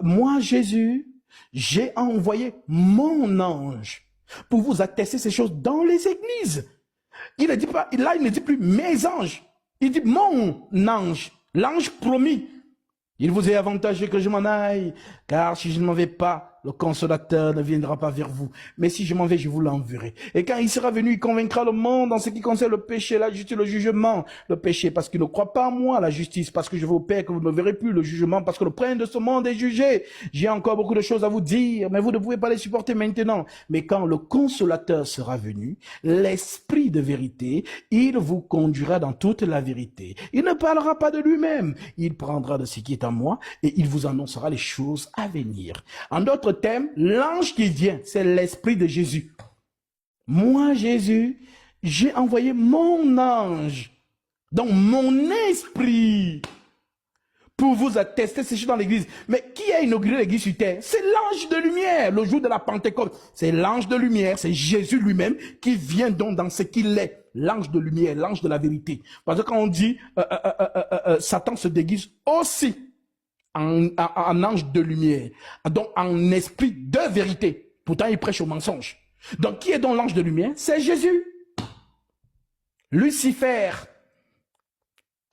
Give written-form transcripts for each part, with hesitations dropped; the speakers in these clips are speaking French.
moi, Jésus, j'ai envoyé mon ange pour vous attester ces choses dans les églises. Il ne dit pas, là, il ne dit plus mes anges. Il dit mon ange, l'ange promis. Il vous est avantageux que je m'en aille, car si je ne m'en vais pas, le consolateur ne viendra pas vers vous. Mais si je m'en vais, je vous l'enverrai. Et quand il sera venu, il convaincra le monde en ce qui concerne le péché, la justice, le jugement. Le péché parce qu'il ne croit pas en moi, la justice parce que je vais au Père que vous ne verrez plus, le jugement parce que le prince de ce monde est jugé. J'ai encore beaucoup de choses à vous dire, mais vous ne pouvez pas les supporter maintenant. Mais quand le consolateur sera venu, l'esprit de vérité, il vous conduira dans toute la vérité. Il ne parlera pas de lui-même. Il prendra de ce qui est en moi et il vous annoncera les choses à venir. En d'autres termes, l'ange qui vient, c'est l'esprit de Jésus. Moi, Jésus, j'ai envoyé mon ange, donc mon esprit, pour vous attester ces choses dans l'église. Mais qui a inauguré l'église sur terre? C'est l'ange de lumière, le jour de la Pentecôte. C'est l'ange de lumière, c'est Jésus lui-même qui vient donc dans ce qu'il est. L'ange de lumière, l'ange de la vérité. Parce que quand on dit Satan se déguise aussi en ange de lumière, donc en esprit de vérité. Pourtant, il prêche au mensonge. Donc, qui est donc l'ange de lumière? C'est Jésus. Lucifer,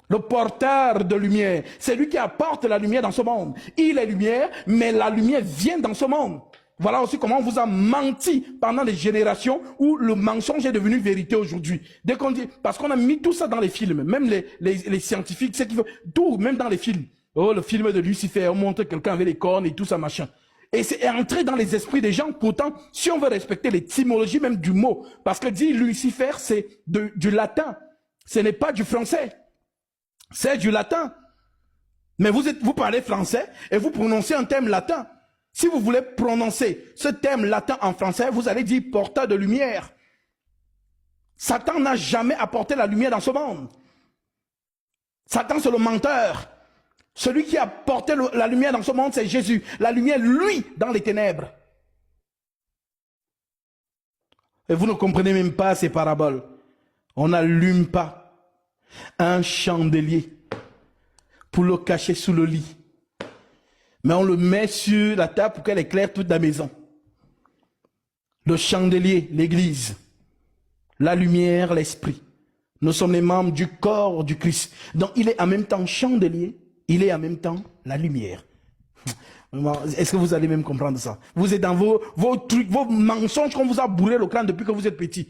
le porteur de lumière, c'est lui qui apporte la lumière dans ce monde. Il est lumière, mais la lumière vient dans ce monde. Voilà aussi comment on vous a menti pendant des générations où le mensonge est devenu vérité aujourd'hui. Dès qu'on dit, parce qu'on a mis tout ça dans les films, même les scientifiques, c'est qu'ils veulent, tout, même dans les films. Oh, le film de Lucifer, on montre quelqu'un avec les cornes et tout ça, machin. Et c'est entré dans les esprits des gens. Pourtant, si on veut respecter l'étymologie même du mot, parce que dit Lucifer, c'est du latin. Ce n'est pas du français. C'est du latin. Mais vous parlez français et vous prononcez un terme latin. Si vous voulez prononcer ce terme latin en français, vous allez dire porteur de lumière. Satan n'a jamais apporté la lumière dans ce monde. Satan, c'est le menteur. Celui qui a porté la lumière dans ce monde, c'est Jésus. La lumière, lui, dans les ténèbres. Et vous ne comprenez même pas ces paraboles. On n'allume pas un chandelier pour le cacher sous le lit. Mais on le met sur la table pour qu'elle éclaire toute la maison. Le chandelier, l'église. La lumière, l'esprit. Nous sommes les membres du corps du Christ. Donc il est en même temps chandelier, il est en même temps la lumière. Est-ce que vous allez même comprendre ça? Vous êtes dans vos trucs, vos mensonges qu'on vous a bourré le crâne depuis que vous êtes petit.